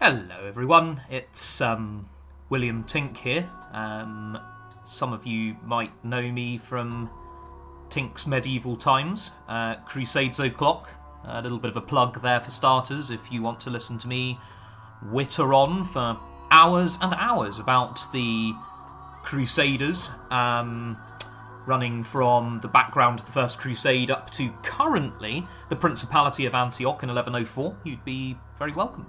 Hello everyone, it's William Tink here. Some of you might know me from Tink's medieval times, Crusaders o'clock. A little bit of a plug there for starters if you want to listen to me witter on for hours and hours about the Crusaders, running from the background of the First Crusade up to currently the Principality of Antioch in 1104. You'd be very welcome.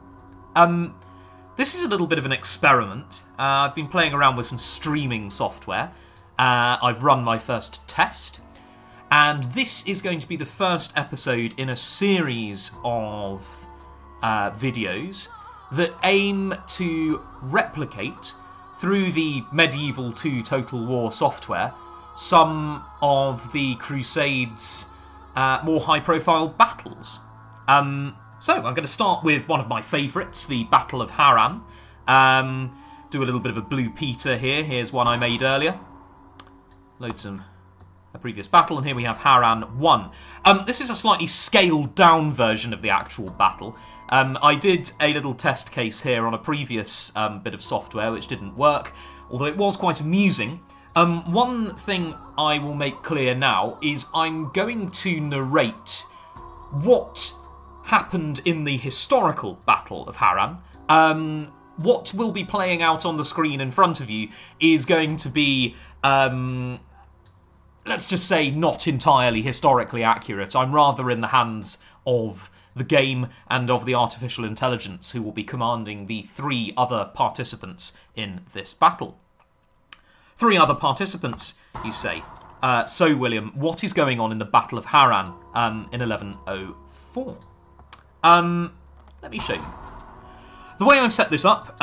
This is a little bit of an experiment. I've been playing around with some streaming software. I've run my first test, and this is going to be the first episode in a series of videos that aim to replicate, through the Medieval 2 Total War software, some of the Crusades' more high-profile battles. So, I'm going to start with one of my favourites, the Battle of Harran. Do a little bit of a Blue Peter here. Here's one I made earlier. Load a previous battle, and here we have Harran 1. This is a slightly scaled-down version of the actual battle. I did a little test case here on a previous bit of software, which didn't work, although it was quite amusing. One thing I will make clear now is I'm going to narrate what happened in the historical Battle of Harran. What will be playing out on the screen in front of you is going to be, let's just say, not entirely historically accurate. I'm rather in the hands of the game and of the artificial intelligence who will be commanding the 3 other participants in this battle. 3 other participants, you say. So, William, what is going on in the Battle of Harran in 1104? Let me show you. The way I've set this up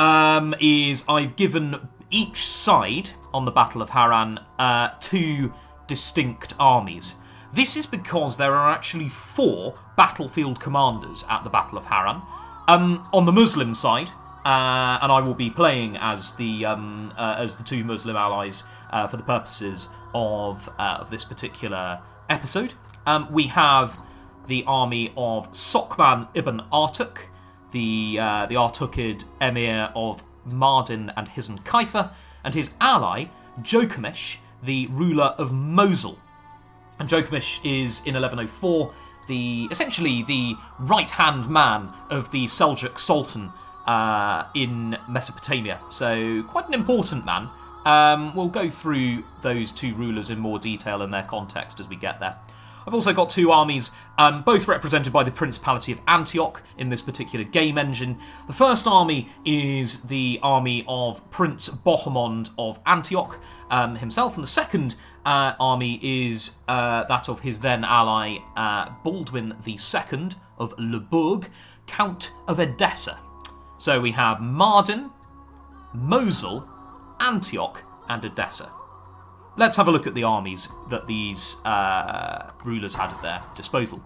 is I've given each side on the Battle of Harran 2 distinct armies. This is because there are actually 4 battlefield commanders at the Battle of Harran. On the Muslim side, and I will be playing as the 2 Muslim allies for the purposes of this particular episode. We have the army of Sokman ibn Artuk, the Artukid emir of Mardin and Hizen-Kaifa, and his ally, Jokamish, the ruler of Mosul. And Jokamish is, in 1104, essentially the right-hand man of the Seljuk Sultan in Mesopotamia. So, quite an important man. We'll go through those 2 rulers in more detail in their context as we get there. I've also got 2 armies, both represented by the Principality of Antioch in this particular game engine. The first army is the army of Prince Bohemond of Antioch himself, and the second army is that of his then ally Baldwin II of Leburg, Count of Edessa. So we have Mardin, Mosul, Antioch, and Edessa. Let's have a look at the armies that these rulers had at their disposal.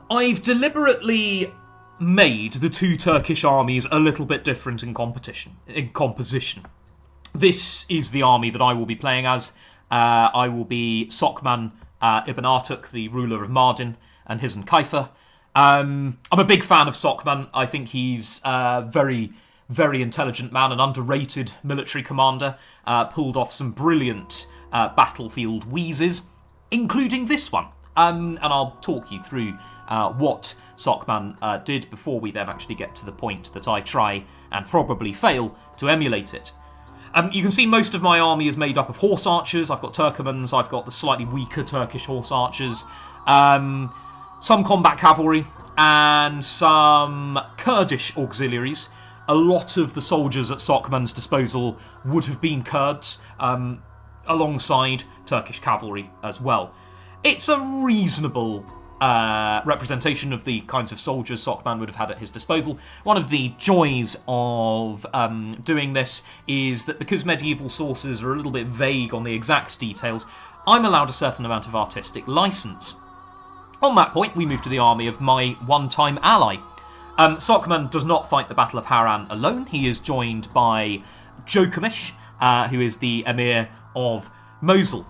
I've deliberately made the 2 Turkish armies a little bit different in composition. This is the army that I will be playing as. I will be Sokman ibn Artuk, the ruler of Mardin and Hizen-Kaifa. I'm a big fan of Sokman. I think he's very intelligent man, an underrated military commander, pulled off some brilliant battlefield wheezes, including this one. And I'll talk you through what Sokman did before we then actually get to the point that I try and probably fail to emulate it. You can see most of my army is made up of horse archers. I've got Turkomans, I've got the slightly weaker Turkish horse archers, some combat cavalry, and some Kurdish auxiliaries. A lot of the soldiers at Sokman's disposal would have been Kurds, alongside Turkish cavalry as well. It's a reasonable representation of the kinds of soldiers Sokman would have had at his disposal. One of the joys of doing this is that because medieval sources are a little bit vague on the exact details, I'm allowed a certain amount of artistic license. On that point, we move to the army of my one-time ally. Sokman does not fight the Battle of Harran alone. He is joined by Jokamish, who is the emir of Mosul.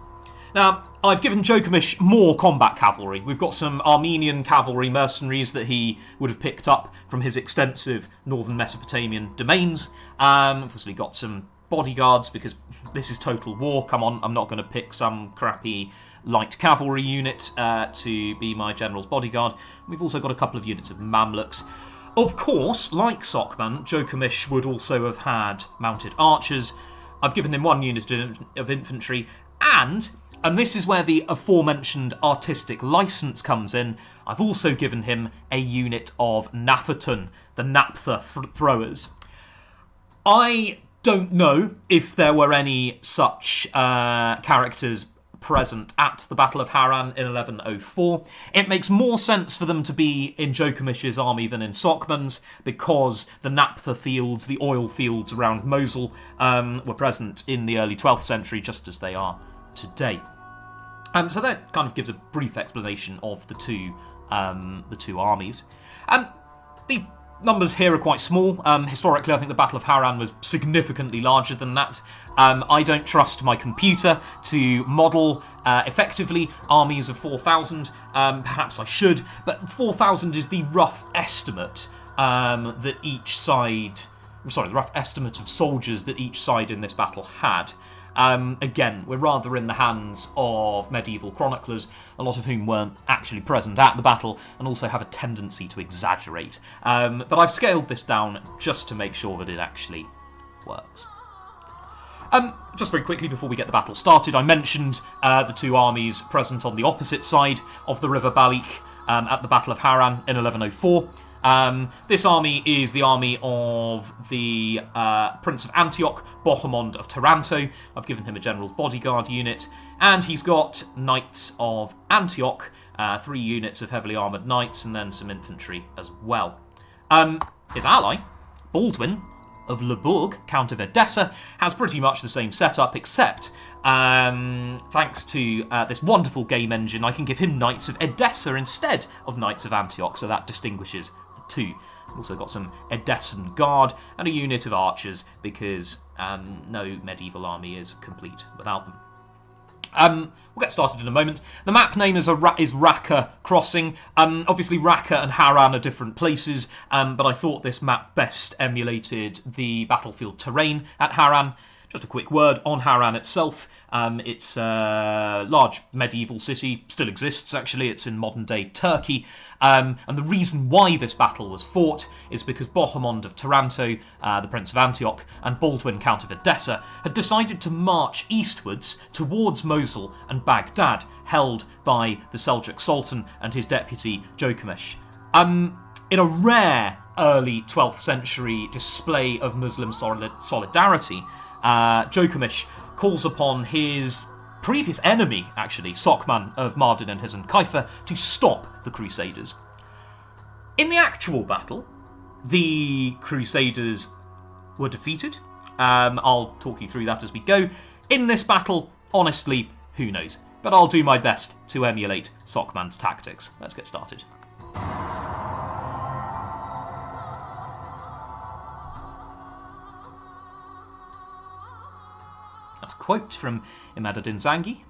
Now, I've given Jokimish more combat cavalry. We've got some Armenian cavalry mercenaries that he would have picked up from his extensive northern Mesopotamian domains. Obviously got some bodyguards, because this is total war. Come on, I'm not going to pick some crappy light cavalry unit to be my general's bodyguard. We've also got a couple of units of Mamluks. Of course, like Sokman, Jokimish would also have had mounted archers. I've given him one unit of infantry, and this is where the aforementioned artistic license comes in, I've also given him a unit of Naphtun, the Naphtha throwers. I don't know if there were any such characters present at the Battle of Harran in 1104. It makes more sense for them to be in Jokimish's army than in Sokman's, because the naphtha fields, the oil fields around Mosul, were present in the early 12th century, just as they are today. So that kind of gives a brief explanation of the two armies. The numbers here are quite small. Historically, I think the Battle of Harran was significantly larger than that. I don't trust my computer to model effectively armies of 4,000. Perhaps I should, but 4,000 is the rough estimate that each side... Sorry, the rough estimate of soldiers that each side in this battle had. Again, we're rather in the hands of medieval chroniclers, a lot of whom weren't actually present at the battle and also have a tendency to exaggerate. But I've scaled this down just to make sure that it actually works. Just very quickly before we get the battle started, I mentioned the two armies present on the opposite side of the River Balik at the Battle of Harran in 1104. This army is the army of the Prince of Antioch, Bohemond of Taranto. I've given him a general's bodyguard unit, and he's got Knights of Antioch, 3 units of heavily armoured knights, and then some infantry as well. His ally, Baldwin of Leburg, Count of Edessa, has pretty much the same setup, except thanks to this wonderful game engine, I can give him Knights of Edessa instead of Knights of Antioch, so that distinguishes two. Also got some Edessan Guard and a unit of archers, because no medieval army is complete without them. We'll get started in a moment. The map name is Raqqa Crossing. Obviously, Raqqa and Harran are different places, but I thought this map best emulated the battlefield terrain at Harran. Just a quick word on Harran itself. It's a large medieval city, still exists actually, it's in modern-day Turkey. And the reason why this battle was fought is because Bohemond of Taranto, the Prince of Antioch, and Baldwin, Count of Edessa, had decided to march eastwards towards Mosul and Baghdad, held by the Seljuk Sultan and his deputy Jokimish. In a rare early 12th century display of Muslim solidarity, Jokimish calls upon his previous enemy, actually, Sokman of Mardin and Hizan-Kaifa, to stop the Crusaders. In the actual battle, the Crusaders were defeated. I'll talk you through that as we go. In this battle, honestly, who knows? But I'll do my best to emulate Sokman's tactics. Let's get started. That's a quote from Imad-ad-Din Zangi.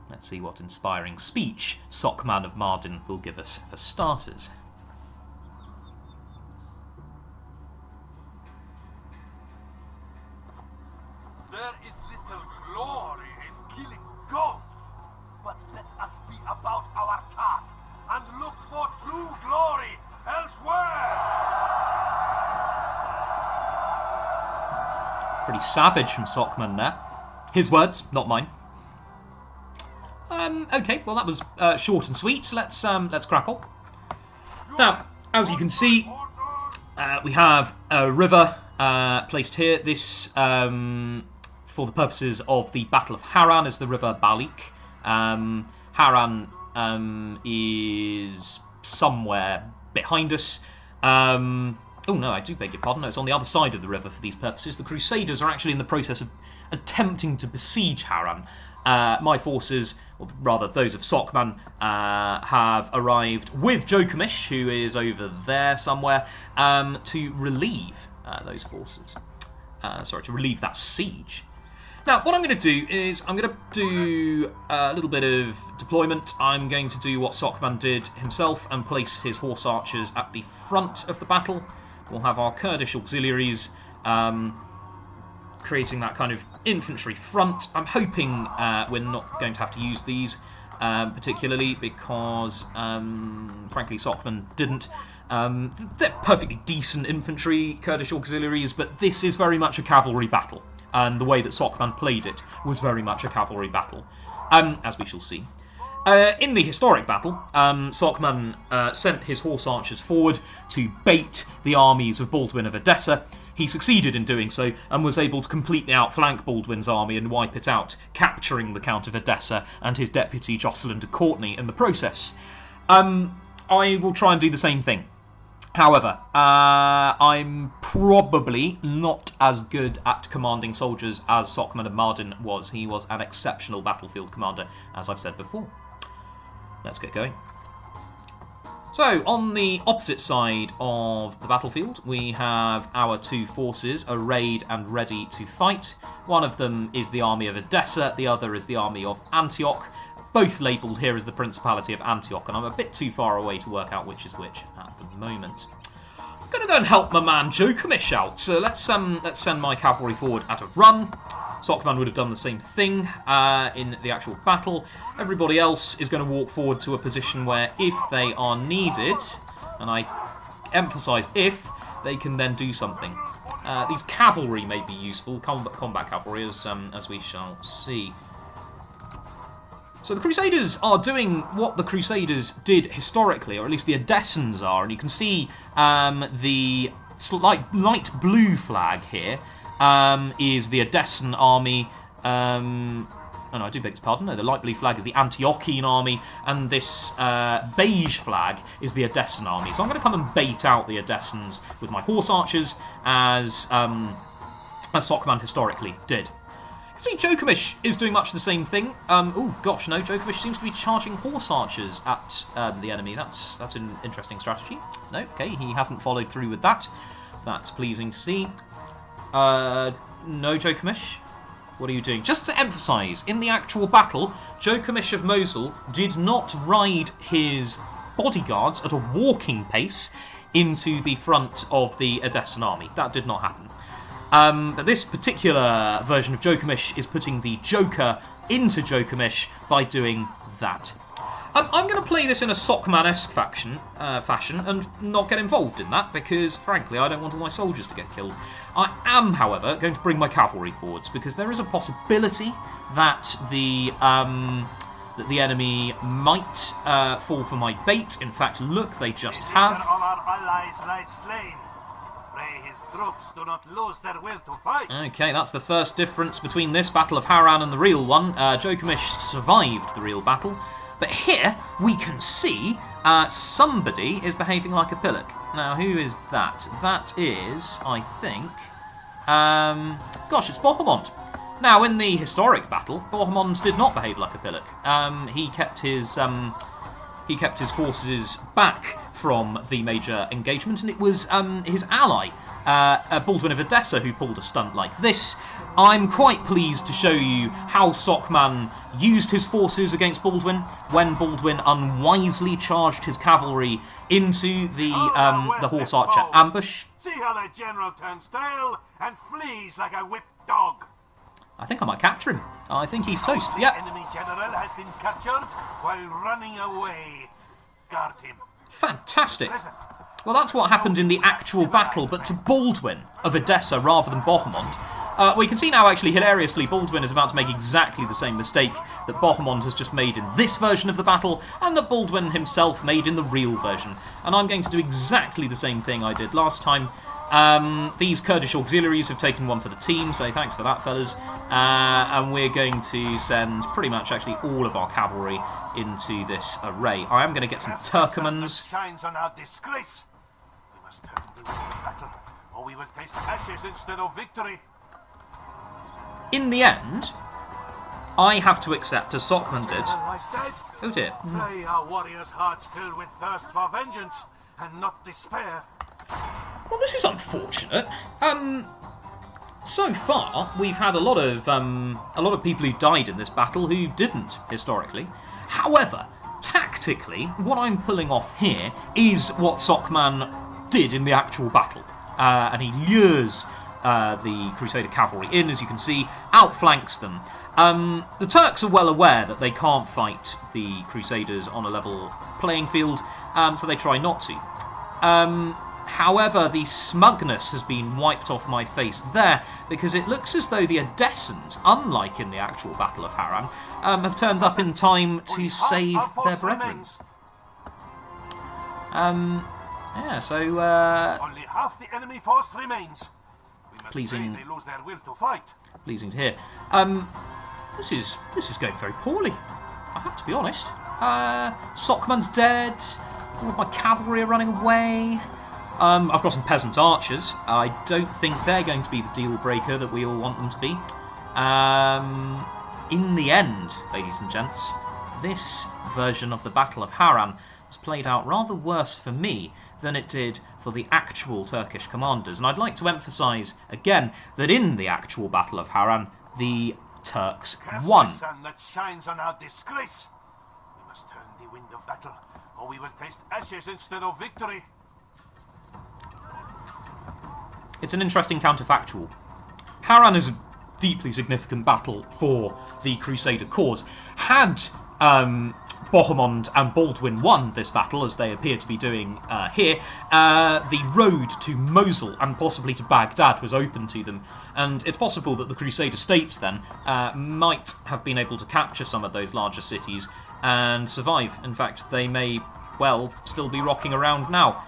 Let's see what inspiring speech Sokman of Mardin will give us for starters. There is little glory in killing goats, but let us be about our task and look for true glory elsewhere! Pretty savage from Sokman there. His words, not mine. Okay, well that was short and sweet. Let's crackle. Now, as you can see, we have a river placed here. This, for the purposes of the Battle of Harran, is the River Balik. Harran is somewhere behind us. Oh no, I do beg your pardon. No, it's on the other side of the river for these purposes. The Crusaders are actually in the process of attempting to besiege Harran. My forces, or rather those of Sokman, have arrived with Jokimish, who is over there somewhere, to relieve those forces. To relieve that siege. Now, what I'm going to do is I'm going to do a little bit of deployment. I'm going to do what Sokman did himself and place his horse archers at the front of the battle. We'll have our Kurdish auxiliaries creating that kind of infantry front. I'm hoping we're not going to have to use these particularly because, frankly, Sokman didn't. They're perfectly decent infantry, Kurdish auxiliaries, but this is very much a cavalry battle. And the way that Sokman played it was very much a cavalry battle, as we shall see. In the historic battle, Sokman sent his horse archers forward to bait the armies of Baldwin of Edessa. He succeeded in doing so and was able to completely outflank Baldwin's army and wipe it out, capturing the Count of Edessa and his deputy Jocelyn de Courtenay in the process. I will try and do the same thing. However, I'm probably not as good at commanding soldiers as Sokman of Mardin was. He was an exceptional battlefield commander, as I've said before. Let's get going. So, on the opposite side of the battlefield, we have our two forces arrayed and ready to fight. One of them is the army of Edessa, the other is the army of Antioch, both labelled here as the Principality of Antioch, and I'm a bit too far away to work out which is which at the moment. I'm going to go and help my man Jokomish out, so let's send my cavalry forward at a run. Sokman would have done the same thing in the actual battle. Everybody else is going to walk forward to a position where, if they are needed, and I emphasise if, they can then do something. These cavalry may be useful, combat cavalry, as we shall see. So the Crusaders are doing what the Crusaders did historically, or at least the Edessans are, and you can see the light blue flag here. Is the Edessan army. Oh no, I do beg his pardon. No, the light blue flag is the Antiochian army, and this beige flag is the Edessan army. So I'm going to come and bait out the Edessans with my horse archers, as Sokman historically did. See, Jokomish is doing much the same thing. Oh gosh, no, Jokomish seems to be charging horse archers at the enemy. That's an interesting strategy. No, okay, he hasn't followed through with that. That's pleasing to see. No, Jokomish. What are you doing? Just to emphasise, in the actual battle, Jokomish of Mosul did not ride his bodyguards at a walking pace into the front of the Edessan army. That did not happen. But this particular version of Jokomish is putting the Joker into Jokomish by doing that. I'm going to play this in a Sokman-esque fashion and not get involved in that because, frankly, I don't want all my soldiers to get killed. I am, however, going to bring my cavalry forwards because there is a possibility that the enemy might fall for my bait. In fact, look, they just have. All our allies lie slain. Pray his troops do not lose their will to fight. Okay, that's the first difference between this battle of Harran and the real one. Jokomish survived the real battle. But here, we can see somebody is behaving like a pillock. Now, who is that? That is, I think... it's Bohemond. Now, in the historic battle, Bohemond did not behave like a pillock. He kept his forces back from the major engagement, and it was his ally, Baldwin of Edessa, who pulled a stunt like this. I'm quite pleased to show you how Sokman used his forces against Baldwin when Baldwin unwisely charged his cavalry into the horse archer ambush. See how the general turns tail and flees like a whipped dog. I think I might capture him. I think he's toast. Yep. The enemy general has been captured while running away. Guard him. Fantastic. Well, that's what happened in the actual battle, but to Baldwin of Edessa rather than Bohemond. We can see now, actually, hilariously, Baldwin is about to make exactly the same mistake that Bohemond has just made in this version of the battle, and that Baldwin himself made in the real version. And I'm going to do exactly the same thing I did last time. These Kurdish auxiliaries have taken one for the team, so thanks for that, fellas. And we're going to send pretty much actually all of our cavalry into this array. I am going to get some Turkomans. Shines on our disgrace. We must turn this battle, or we will taste ashes instead of victory. In the end, I have to accept, as Sokman did. Oh dear. Pray our warriors' hearts filled with thirst for vengeance and not despair. Well, this is unfortunate. so far, we've had a lot of people who died in this battle who didn't historically. However, tactically, what I'm pulling off here is what Sockman did in the actual battle, and he lures the Crusader cavalry in, as you can see, outflanks them. The Turks are well aware that they can't fight the Crusaders on a level playing field, so they try not to. However, the smugness has been wiped off my face there, because it looks as though the Edessans, unlike in the actual Battle of Harran, have turned up in time to save their brethren. Yeah, so only half the enemy force remains. We must pleasing. They lose their will to fight. Pleasing to hear. This is going very poorly. I have to be honest. Sockman's dead. All of my cavalry are running away. I've got some peasant archers. I don't think they're going to be the deal breaker that we all want them to be. In the end, ladies and gents, this version of the Battle of Harran has played out rather worse for me than it did for the actual Turkish commanders. And I'd like to emphasise again that in the actual Battle of Harran, the Turks won. The sun that shines on our disgrace. We must turn the wind of battle, or we will taste ashes instead of victory. It's an interesting counterfactual. Harran is a deeply significant battle for the Crusader cause. Had Bohemond and Baldwin won this battle, as they appear to be doing here, the road to Mosul and possibly to Baghdad was open to them. And it's possible that the Crusader states then might have been able to capture some of those larger cities and survive. In fact, they may, well, still be rocking around now.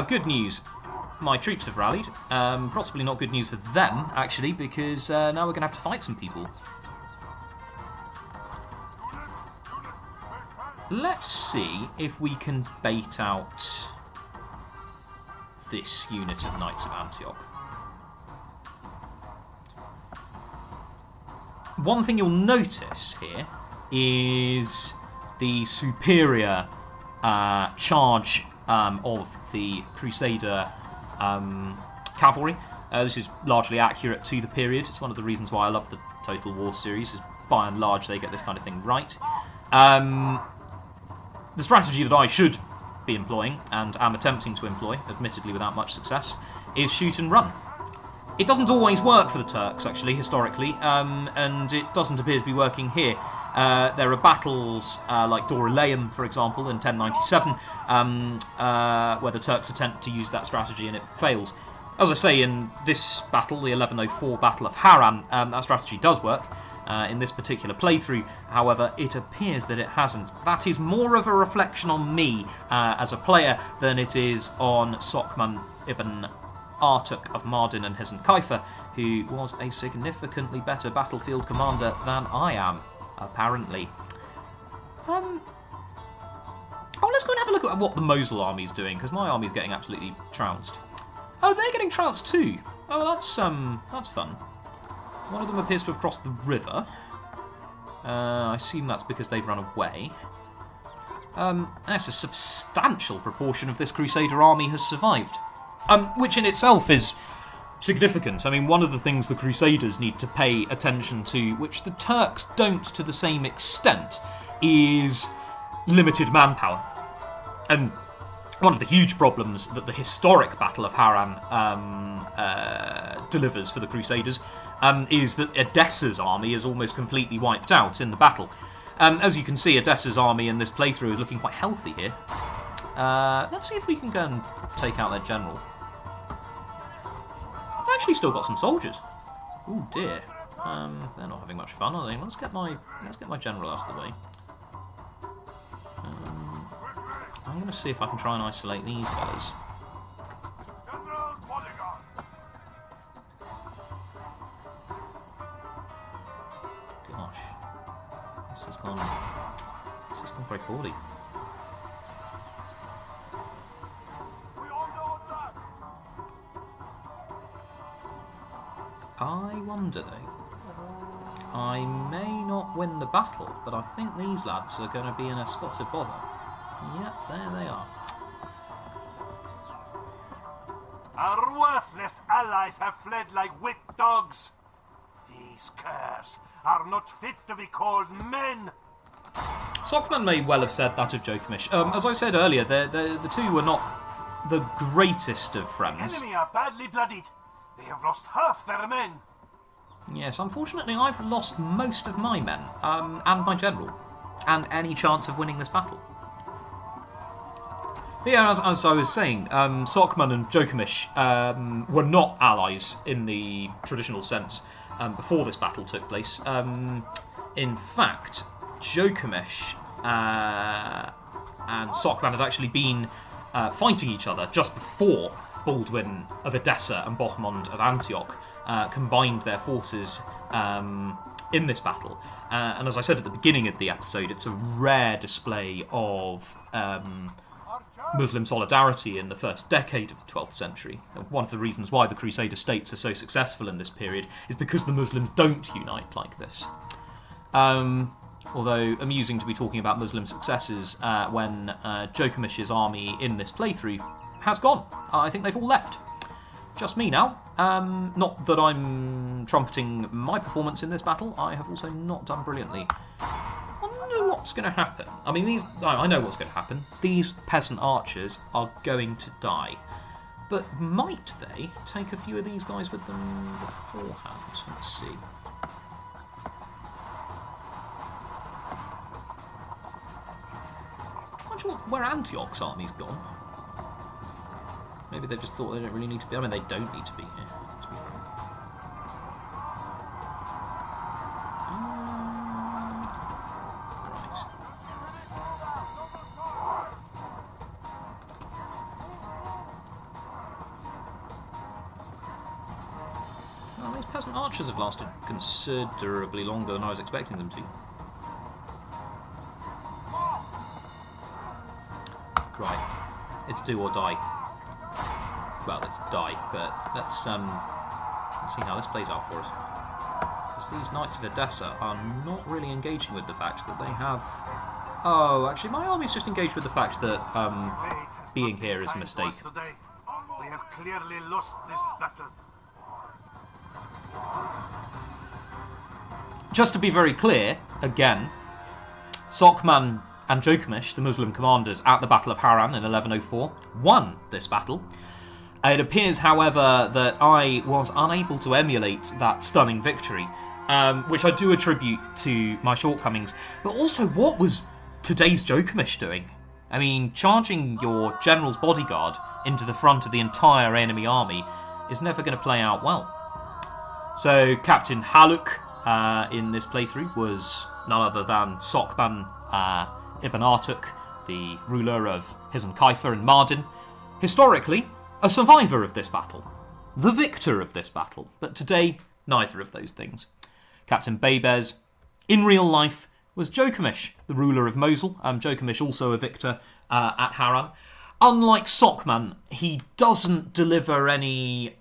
Good news. My troops have rallied. Possibly not good news for them, actually, because now we're going to have to fight some people. Let's see if we can bait out this unit of Knights of Antioch. One thing you'll notice here is the superior charge of the Crusader cavalry. This is largely accurate to the period. It's one of the reasons why I love the Total War series, is by and large they get this kind of thing right. The strategy that I should be employing, and am attempting to employ, admittedly without much success, is shoot and run. It doesn't always work for the Turks, actually, historically, and it doesn't appear to be working here. There are battles like Dorylaeum, for example, in 1097, where the Turks attempt to use that strategy and it fails. As I say, in this battle, the 1104 Battle of Harran, that strategy does work. In this particular playthrough, however, it appears that it hasn't. That is more of a reflection on me as a player than it is on Sockman ibn Artuk of Mardin and Hizen Kaifa, who was a significantly better battlefield commander than I am, apparently. Let's go and have a look at what the Mosul army's doing, because my army's getting absolutely trounced. Oh, they're getting trounced too. Oh, that's fun. One of them appears to have crossed the river. I assume that's because they've run away. That's a substantial proportion of this Crusader army has survived. Which in itself is significant. I mean, one of the things the Crusaders need to pay attention to, which the Turks don't to the same extent, is limited manpower. And one of the huge problems that the historic Battle of Harran delivers for the Crusaders is that Edessa's army is almost completely wiped out in the battle. As you can see, Edessa's army in this playthrough is looking quite healthy here. Let's see if we can go and take out their general. I've actually still got some soldiers. Oh dear. They're not having much fun, are they? Let's get my general out of the way. I'm going to see if I can try and isolate these fellas. Gosh. This has gone very poorly. I wonder though. I may not win the battle, but I think these lads are going to be in a spot of bother. Yep, there they are. Our worthless allies have fled like whipped dogs. These curs are not fit to be called men. Sockman may well have said that of Jokimish. As I said earlier, the two were not the greatest of friends. The enemy are badly bloodied. They have lost half their men. Yes, unfortunately I've lost most of my men, and my general, and any chance of winning this battle. But yeah, as I was saying, Sockman and Jokimish were not allies in the traditional sense before this battle took place. In fact, Jokimish and Sockman had actually been fighting each other just before Baldwin of Edessa and Bohemond of Antioch combined their forces in this battle. And as I said at the beginning of the episode, it's a rare display of Muslim solidarity in the first decade of the 12th century. One of the reasons why the Crusader states are so successful in this period is because the Muslims don't unite like this. Although amusing to be talking about Muslim successes when Jokimish's army in this playthrough has gone. I think they've all left. Just me now. Not that I'm trumpeting my performance in this battle. I have also not done brilliantly. I wonder what's going to happen. I mean, I know what's going to happen. These peasant archers are going to die. But might they take a few of these guys with them beforehand? Let's see. I'm not sure where Antioch's army's gone. Maybe they've just thought they don't really need to be. I mean, they don't need to be here, to be fair. Right. Well, these peasant archers have lasted considerably longer than I was expecting them to. Right. It's do or die. Well, let's die, but let's see how this plays out for us. Because these Knights of Edessa are not really engaging with the fact that they have... Oh, actually, my army's just engaged with the fact that being here is a mistake. We have clearly lost this battle. Just to be very clear, again, Sockman and Jokimish, the Muslim commanders at the Battle of Harran in 1104, won this battle. It appears, however, that I was unable to emulate that stunning victory, which I do attribute to my shortcomings. But also, what was today's Jokimish doing? I mean, charging your general's bodyguard into the front of the entire enemy army is never going to play out well. So, Captain Haluk in this playthrough was none other than Sockman Ibn Artuk, the ruler of Hizn Kaifa and Mardin. Historically, a survivor of this battle, the victor of this battle, but today, neither of those things. Captain Baybez, in real life, was Jokimish, the ruler of Mosul. Jokimish also a victor at Harran. Unlike Sockman, he doesn't deliver any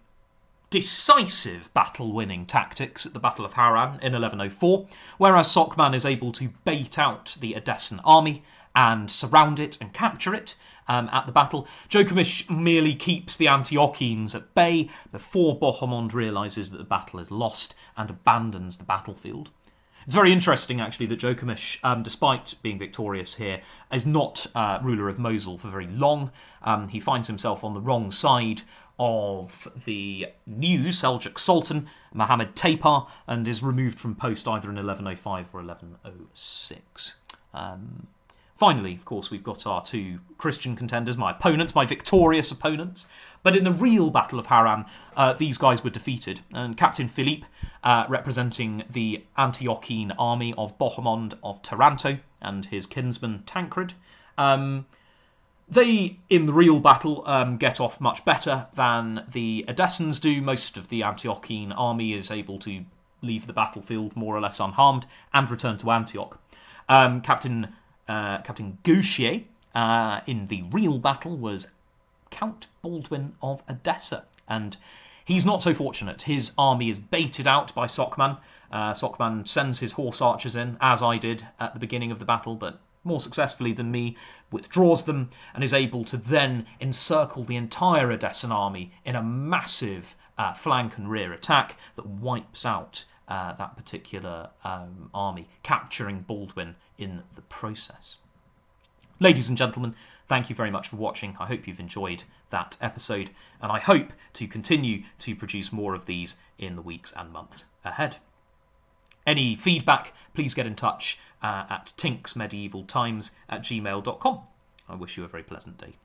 decisive battle-winning tactics at the Battle of Harran in 1104, whereas Sockman is able to bait out the Edessan army and surround it and capture it at the battle. Jokimish merely keeps the Antiochenes at bay before Bohemond realises that the battle is lost and abandons the battlefield. It's very interesting, actually, that Jokimish, despite being victorious here, is not ruler of Mosul for very long. He finds himself on the wrong side of the new Seljuk Sultan, Muhammad Taypar, and is removed from post either in 1105 or 1106. Finally, of course, we've got our two Christian contenders, my opponents, my victorious opponents. But in the real Battle of Harran, these guys were defeated. And Captain Philippe, representing the Antiochene army of Bohemond of Taranto and his kinsman Tancred, they, in the real battle, get off much better than the Edessans do. Most of the Antiochene army is able to leave the battlefield more or less unharmed and return to Antioch. Captain Gouchier, in the real battle, was Count Baldwin of Edessa, and he's not so fortunate. His army is baited out by Sockman. Sockman sends his horse archers in, as I did at the beginning of the battle, but more successfully than me, withdraws them, and is able to then encircle the entire Edessan army in a massive flank and rear attack that wipes out that particular army, capturing Baldwin in the process. Ladies and gentlemen, thank you very much for watching. I hope you've enjoyed that episode, and I hope to continue to produce more of these in the weeks and months ahead. Any feedback, please get in touch at tinksmedievaltimes@gmail.com. I wish you a very pleasant day.